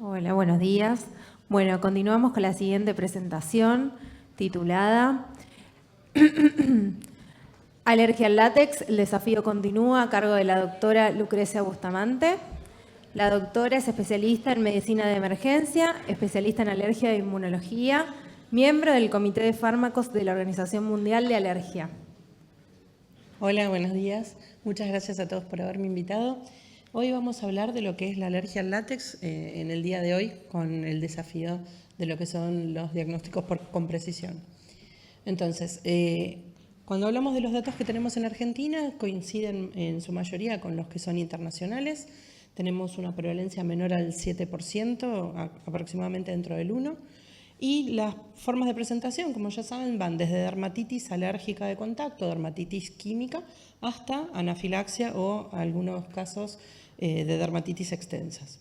Hola, buenos días. Bueno, continuamos con la siguiente presentación titulada Alergia al látex, el desafío continúa, a cargo de la doctora Lucrecia Bustamante. La doctora es especialista en medicina de emergencia, especialista en alergia e inmunología, miembro del Comité de Fármacos de la Organización Mundial de Alergia. Hola, buenos días. Muchas gracias a todos por haberme invitado. Hoy vamos a hablar de lo que es la alergia al látex en el día de hoy, con el desafío de lo que son los diagnósticos con precisión. Entonces, cuando hablamos de los datos que tenemos en Argentina, coinciden en su mayoría con los que son internacionales. Tenemos una prevalencia menor al 7%, aproximadamente dentro del 1%. Y las formas de presentación, como ya saben, van desde dermatitis alérgica de contacto, dermatitis química, hasta anafilaxia o algunos casos de dermatitis extensas.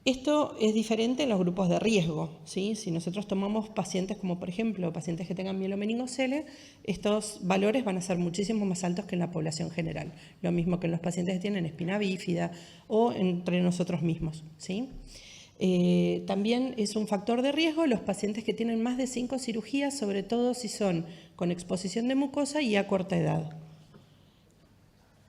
Esto es diferente en los grupos de riesgo, ¿sí? Si nosotros tomamos pacientes como, por ejemplo, pacientes que tengan mielomeningocele, estos valores van a ser muchísimo más altos que en la población general. Lo mismo que en los pacientes que tienen espina bífida o entre nosotros mismos, ¿sí? También es un factor de riesgo los pacientes que tienen más de 5 cirugías, sobre todo si son con exposición de mucosa y a corta edad.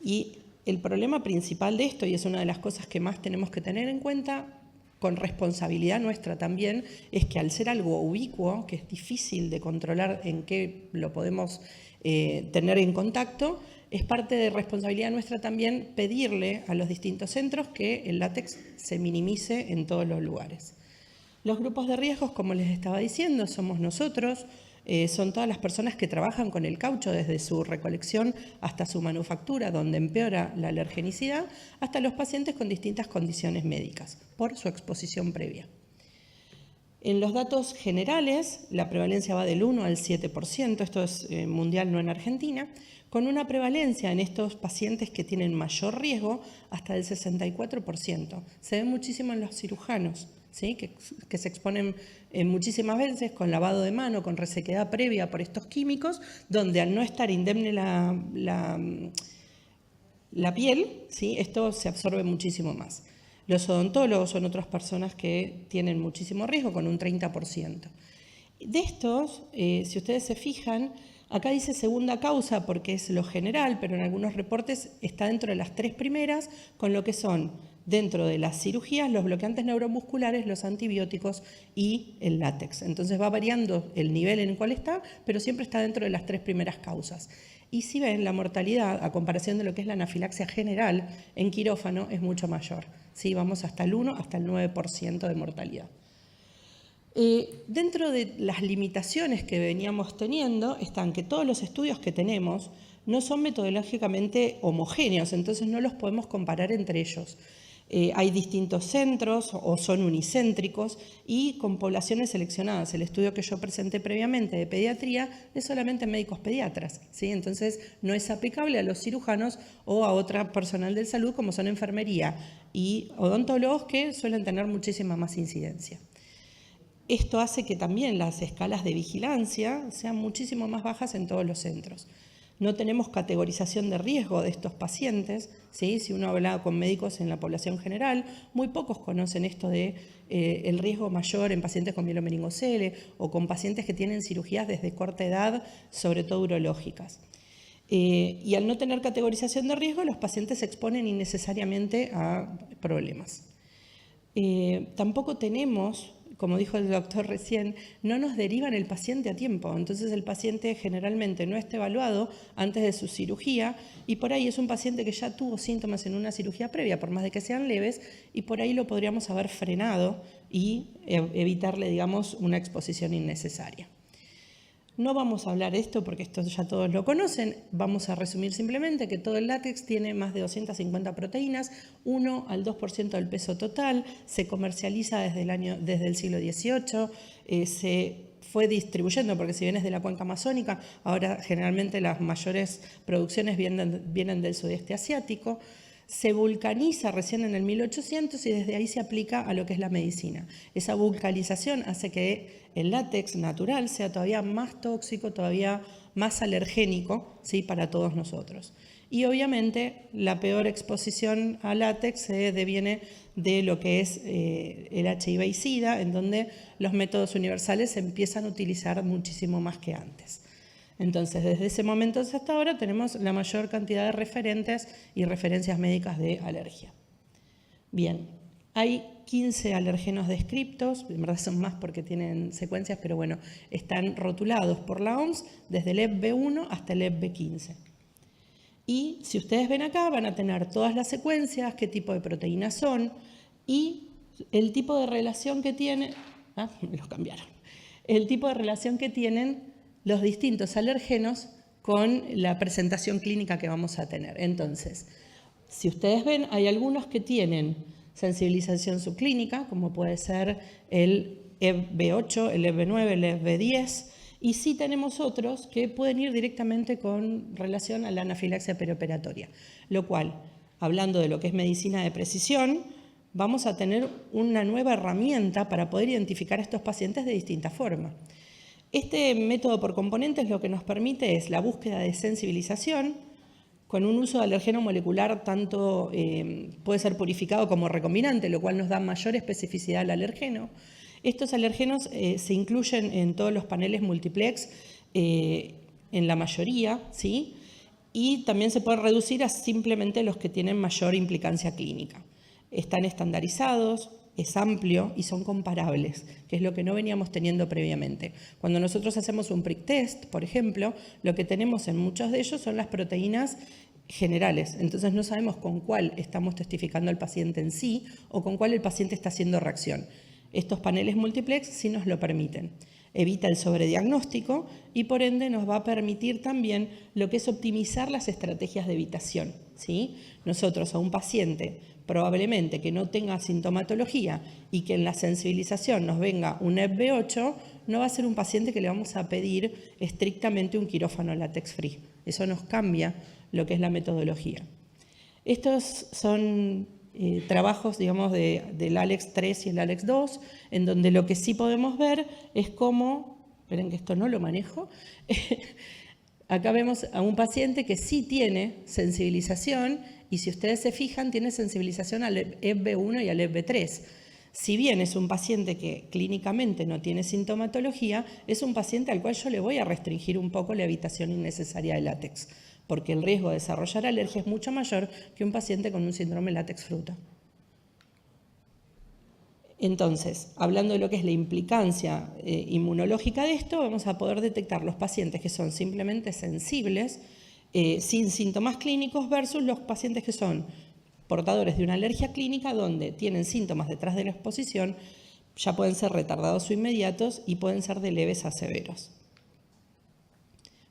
Y el problema principal de esto, y es una de las cosas que más tenemos que tener en cuenta, con responsabilidad nuestra también, es que al ser algo ubicuo, que es difícil de controlar en qué lo podemos tener en contacto, es parte de responsabilidad nuestra también pedirle a los distintos centros que el látex se minimice en todos los lugares. Los grupos de riesgos, como les estaba diciendo, somos nosotros, son todas las personas que trabajan con el caucho desde su recolección hasta su manufactura, donde empeora la alergenicidad, hasta los pacientes con distintas condiciones médicas por su exposición previa. En los datos generales, la prevalencia va del 1 al 7%, esto es mundial, no en Argentina, con una prevalencia en estos pacientes que tienen mayor riesgo hasta el 64%. Se ve muchísimo en los cirujanos, ¿sí? que se exponen muchísimas veces con lavado de mano, con resequedad previa por estos químicos, donde al no estar indemne la piel, ¿sí? Esto se absorbe muchísimo más. Los odontólogos son otras personas que tienen muchísimo riesgo, con un 30%. De estos, si ustedes se fijan, acá dice segunda causa porque es lo general, pero en algunos reportes está dentro de las 3 primeras, con lo que son dentro de las cirugías, los bloqueantes neuromusculares, los antibióticos y el látex. Entonces va variando el nivel en el cual está, pero siempre está dentro de las 3 primeras causas. Y si ven, la mortalidad, a comparación de lo que es la anafilaxia general en quirófano, es mucho mayor. ¿Sí? Vamos hasta el 1, hasta el 9% de mortalidad. Dentro de las limitaciones que veníamos teniendo están que todos los estudios que tenemos no son metodológicamente homogéneos, entonces no los podemos comparar entre ellos. Hay distintos centros o son unicéntricos y con poblaciones seleccionadas. El estudio que yo presenté previamente de pediatría es solamente en médicos pediatras, ¿sí? Entonces no es aplicable a los cirujanos o a otro personal de salud como son enfermería y odontólogos, que suelen tener muchísima más incidencia. Esto hace que también las escalas de vigilancia sean muchísimo más bajas en todos los centros. No tenemos categorización de riesgo de estos pacientes, ¿sí? Si uno habla con médicos en la población general, muy pocos conocen esto de el riesgo mayor en pacientes con mielomeningocele o con pacientes que tienen cirugías desde corta edad, sobre todo urológicas. Y al no tener categorización de riesgo, los pacientes se exponen innecesariamente a problemas. Tampoco tenemos, como dijo el doctor recién, no nos derivan el paciente a tiempo. Entonces el paciente generalmente no está evaluado antes de su cirugía y por ahí es un paciente que ya tuvo síntomas en una cirugía previa, por más de que sean leves, y por ahí lo podríamos haber frenado y evitarle, digamos, una exposición innecesaria. No vamos a hablar de esto porque esto ya todos lo conocen. Vamos a resumir simplemente que todo el látex tiene más de 250 proteínas, 1 al 2% del peso total, se comercializa desde el siglo XVIII, se fue distribuyendo, porque si bien es de la cuenca amazónica, ahora generalmente las mayores producciones vienen del sudeste asiático. Se vulcaniza recién en el 1800 y desde ahí se aplica a lo que es la medicina. Esa vulcanización hace que el látex natural sea todavía más tóxico, todavía más alergénico, ¿sí? Para todos nosotros. Y obviamente la peor exposición a látex se deviene de lo que es el HIV y SIDA, en donde los métodos universales se empiezan a utilizar muchísimo más que antes. Entonces, desde ese momento hasta ahora tenemos la mayor cantidad de referentes y referencias médicas de alergia. Bien, hay 15 alergenos descriptos, en verdad son más porque tienen secuencias, pero bueno, están rotulados por la OMS desde el EPB1 hasta el EPB15. Y si ustedes ven acá, van a tener todas las secuencias, qué tipo de proteínas son y el tipo de relación que tienen. Me los cambiaron. El tipo de relación que tienen los distintos alergenos con la presentación clínica que vamos a tener. Entonces, si ustedes ven, hay algunos que tienen sensibilización subclínica, como puede ser el EPB8, el EPB9, el EPB10, y sí tenemos otros que pueden ir directamente con relación a la anafilaxia perioperatoria, lo cual, hablando de lo que es medicina de precisión, vamos a tener una nueva herramienta para poder identificar a estos pacientes de distinta forma. Este método por componentes lo que nos permite es la búsqueda de sensibilización con un uso de alergeno molecular tanto puede ser purificado como recombinante, lo cual nos da mayor especificidad al alergeno. Estos alergenos se incluyen en todos los paneles multiplex, en la mayoría, ¿sí? Y también se puede reducir a simplemente los que tienen mayor implicancia clínica. Están estandarizados, es amplio y son comparables, que es lo que no veníamos teniendo previamente. Cuando nosotros hacemos un prick test, por ejemplo, lo que tenemos en muchos de ellos son las proteínas generales. Entonces no sabemos con cuál estamos testificando al paciente en sí o con cuál el paciente está haciendo reacción. Estos paneles multiplex sí nos lo permiten. Evita el sobrediagnóstico y por ende nos va a permitir también lo que es optimizar las estrategias de evitación, ¿sí? Nosotros a un paciente probablemente que no tenga sintomatología y que en la sensibilización nos venga un EPB8, no va a ser un paciente que le vamos a pedir estrictamente un quirófano látex free. Eso nos cambia lo que es la metodología. Estos son trabajos, digamos, del ALEX 3 y el ALEX 2, en donde lo que sí podemos ver es cómo, esperen que esto no lo manejo, acá vemos a un paciente que sí tiene sensibilización y si ustedes se fijan tiene sensibilización al EPB1 y al EPB3. Si bien es un paciente que clínicamente no tiene sintomatología, es un paciente al cual yo le voy a restringir un poco la evitación innecesaria de látex, porque el riesgo de desarrollar alergia es mucho mayor que un paciente con un síndrome látex fruta. Entonces, hablando de lo que es la implicancia inmunológica de esto, vamos a poder detectar los pacientes que son simplemente sensibles, sin síntomas clínicos, versus los pacientes que son portadores de una alergia clínica donde tienen síntomas detrás de la exposición, ya pueden ser retardados o inmediatos y pueden ser de leves a severos.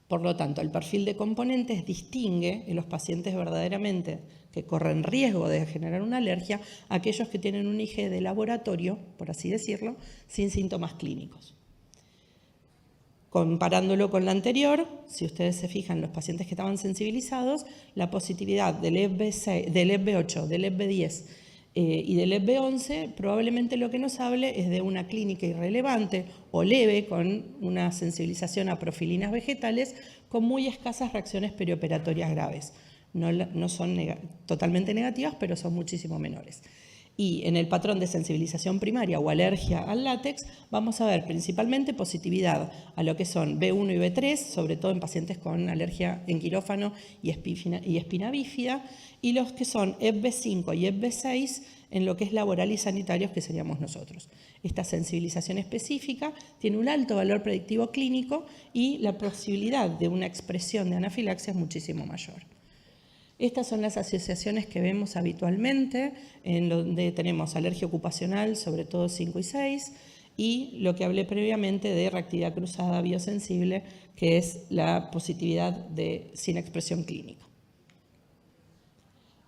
Por lo tanto, el perfil de componentes distingue en los pacientes verdaderamente que corren riesgo de generar una alergia a aquellos que tienen un IgE de laboratorio, por así decirlo, sin síntomas clínicos. Comparándolo con la anterior, si ustedes se fijan, los pacientes que estaban sensibilizados, la positividad del EPB8, del EPB10 y del EPB11 probablemente lo que nos hable es de una clínica irrelevante o leve con una sensibilización a profilinas vegetales con muy escasas reacciones perioperatorias graves. No son totalmente negativas, pero son muchísimo menores. Y en el patrón de sensibilización primaria o alergia al látex vamos a ver principalmente positividad a lo que son B1 y B3, sobre todo en pacientes con alergia en quirófano y espina bífida, y los que son EPB5 y EPB6 en lo que es laboral y sanitarios, que seríamos nosotros. Esta sensibilización específica tiene un alto valor predictivo clínico y la posibilidad de una expresión de anafilaxia es muchísimo mayor. Estas son las asociaciones que vemos habitualmente, en donde tenemos alergia ocupacional, sobre todo 5 y 6, y lo que hablé previamente de reactividad cruzada biosensible, que es la positividad sin expresión clínica.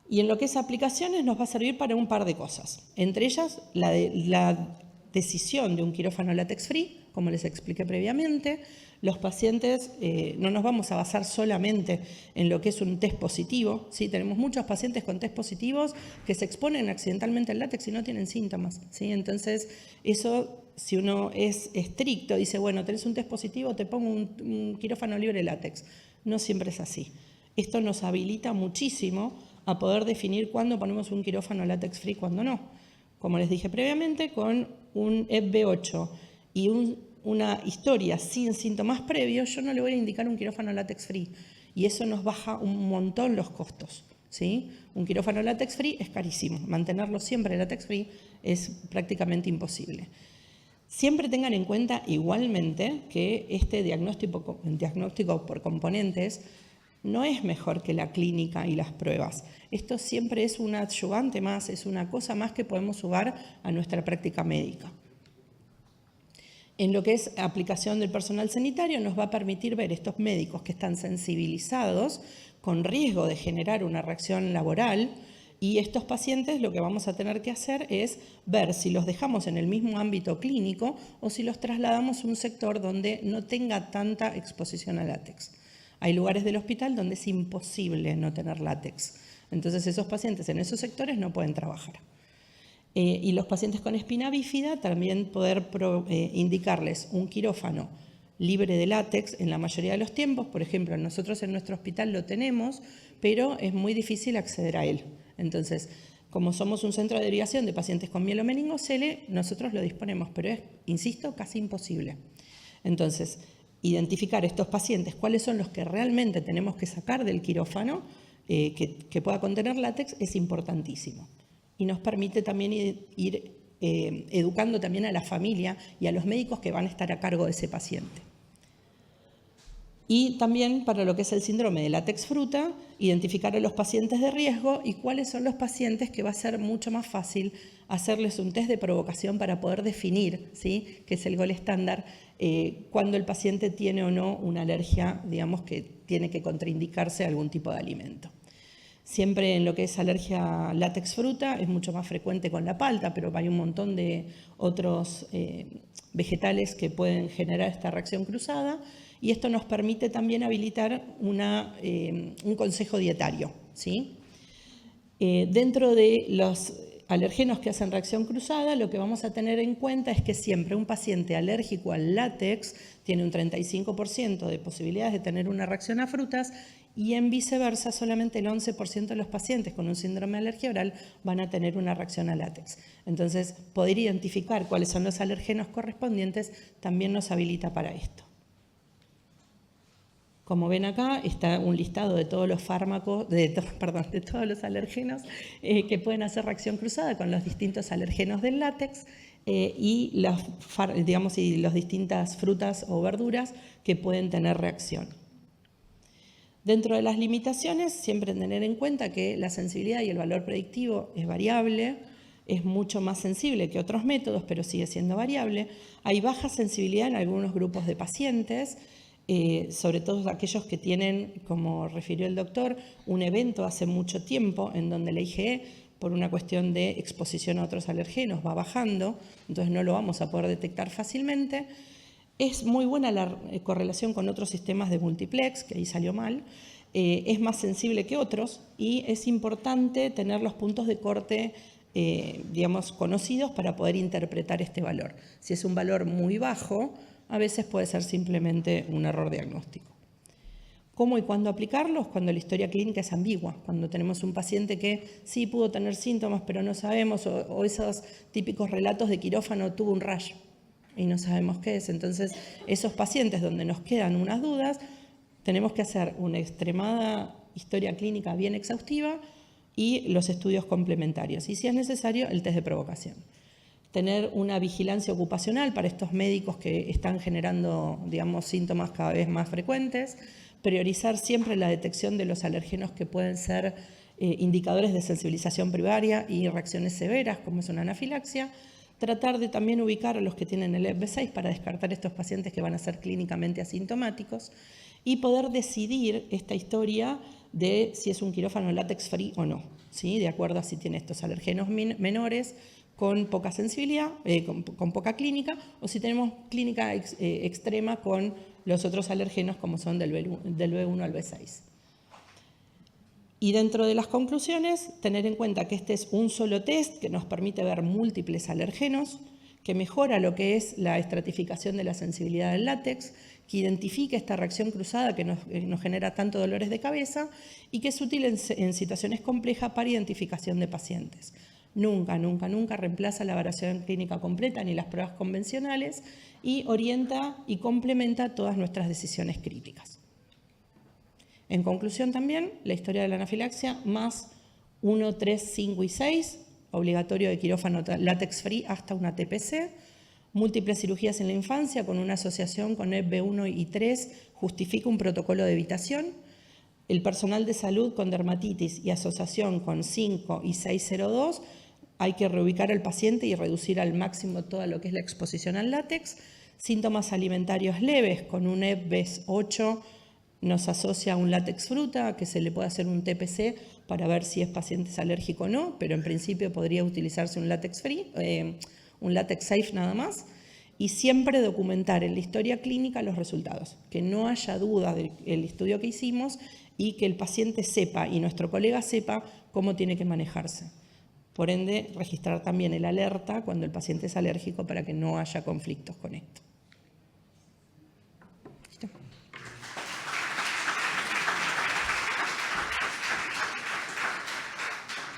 Y en lo que es aplicaciones nos va a servir para un par de cosas, entre ellas la decisión de un quirófano látex free, como les expliqué previamente. Los pacientes no nos vamos a basar solamente en lo que es un test positivo, ¿sí? Tenemos muchos pacientes con test positivos que se exponen accidentalmente al látex y no tienen síntomas, ¿sí? Entonces, eso, si uno es estricto, dice, bueno, tenés un test positivo, te pongo un quirófano libre de látex. No siempre es así. Esto nos habilita muchísimo a poder definir cuándo ponemos un quirófano látex free y cuándo no. Como les dije previamente, con un EPB8 y una historia sin síntomas previos, yo no le voy a indicar un quirófano látex free. Y eso nos baja un montón los costos, ¿sí? Un quirófano látex free es carísimo. Mantenerlo siempre látex free es prácticamente imposible. Siempre tengan en cuenta igualmente que este diagnóstico por componentes no es mejor que la clínica y las pruebas. Esto siempre es un adyuvante más, es una cosa más que podemos sumar a nuestra práctica médica. En lo que es aplicación del personal sanitario, nos va a permitir ver estos médicos que están sensibilizados con riesgo de generar una reacción laboral, y estos pacientes lo que vamos a tener que hacer es ver si los dejamos en el mismo ámbito clínico o si los trasladamos a un sector donde no tenga tanta exposición a látex. Hay lugares del hospital donde es imposible no tener látex. Entonces esos pacientes en esos sectores no pueden trabajar. Y los pacientes con espina bífida también poder indicarles un quirófano libre de látex en la mayoría de los tiempos. Por ejemplo, nosotros en nuestro hospital lo tenemos, pero es muy difícil acceder a él. Entonces, como somos un centro de derivación de pacientes con mielomeningocele, nosotros lo disponemos, pero es, insisto, casi imposible. Entonces, identificar estos pacientes, cuáles son los que realmente tenemos que sacar del quirófano que pueda contener látex, es importantísimo. Y nos permite también ir educando también a la familia y a los médicos que van a estar a cargo de ese paciente. Y también para lo que es el síndrome de látex fruta, identificar a los pacientes de riesgo y cuáles son los pacientes que va a ser mucho más fácil hacerles un test de provocación para poder definir, ¿sí?, que es el gol estándar, cuando el paciente tiene o no una alergia, digamos, que tiene que contraindicarse a algún tipo de alimento. Siempre en lo que es alergia látex fruta es mucho más frecuente con la palta, pero hay un montón de otros vegetales que pueden generar esta reacción cruzada, y esto nos permite también habilitar un consejo dietario, ¿sí? Dentro de los alérgenos que hacen reacción cruzada, lo que vamos a tener en cuenta es que siempre un paciente alérgico al látex tiene un 35% de posibilidades de tener una reacción a frutas, y en viceversa solamente el 11% de los pacientes con un síndrome de alergia oral van a tener una reacción al látex. Entonces, poder identificar cuáles son los alérgenos correspondientes también nos habilita para esto. Como ven acá, está un listado de todos los fármacos, de todos los alérgenos que pueden hacer reacción cruzada con los distintos alérgenos del látex y las distintas frutas o verduras que pueden tener reacción. Dentro de las limitaciones, siempre tener en cuenta que la sensibilidad y el valor predictivo es variable, es mucho más sensible que otros métodos, pero sigue siendo variable. Hay baja sensibilidad en algunos grupos de pacientes, sobre todo aquellos que tienen, como refirió el doctor, un evento hace mucho tiempo en donde la IgE, por una cuestión de exposición a otros alergenos, va bajando, entonces no lo vamos a poder detectar fácilmente. Es muy buena la correlación con otros sistemas de multiplex, que ahí salió mal, es más sensible que otros y es importante tener los puntos de corte conocidos para poder interpretar este valor. Si es un valor muy bajo, a veces puede ser simplemente un error diagnóstico. ¿Cómo y cuándo aplicarlos? Cuando la historia clínica es ambigua, cuando tenemos un paciente que sí pudo tener síntomas, pero no sabemos, o esos típicos relatos de quirófano, tuvo un rash y no sabemos qué es. Entonces, esos pacientes donde nos quedan unas dudas, tenemos que hacer una extremada historia clínica bien exhaustiva y los estudios complementarios. Y si es necesario, el test de provocación. Tener una vigilancia ocupacional para estos médicos que están generando, síntomas cada vez más frecuentes. Priorizar siempre la detección de los alérgenos que pueden ser indicadores de sensibilización primaria y reacciones severas, como es una anafilaxia. Tratar de también ubicar a los que tienen el EPB6 para descartar estos pacientes que van a ser clínicamente asintomáticos y poder decidir esta historia de si es un quirófano látex free o no, ¿sí? De acuerdo a si tiene estos alérgenos menores con poca sensibilidad, con poca clínica, o si tenemos clínica extrema con los otros alérgenos como son del B1 al B6. Y dentro de las conclusiones, tener en cuenta que este es un solo test que nos permite ver múltiples alérgenos, que mejora lo que es la estratificación de la sensibilidad del látex, que identifique esta reacción cruzada que nos genera tanto dolores de cabeza y que es útil en situaciones complejas para identificación de pacientes. Nunca, nunca, nunca reemplaza la evaluación clínica completa ni las pruebas convencionales y orienta y complementa todas nuestras decisiones críticas. En conclusión también, la historia de la anafilaxia más 1, 3, 5 y 6, obligatorio de quirófano látex free hasta una TPC, múltiples cirugías en la infancia con una asociación con EB1 y 3 justifica un protocolo de evitación, el personal de salud con dermatitis y asociación con 5 y 602, hay que reubicar al paciente y reducir al máximo todo lo que es la exposición al látex. Síntomas alimentarios leves con un EBS 8 nos asocia a un látex fruta, que se le puede hacer un TPC para ver si es paciente alérgico o no, pero en principio podría utilizarse un látex free, un látex safe nada más. Y siempre documentar en la historia clínica los resultados, que no haya duda del estudio que hicimos y que el paciente sepa y nuestro colega sepa cómo tiene que manejarse. Por ende, registrar también el alerta cuando el paciente es alérgico para que no haya conflictos con esto.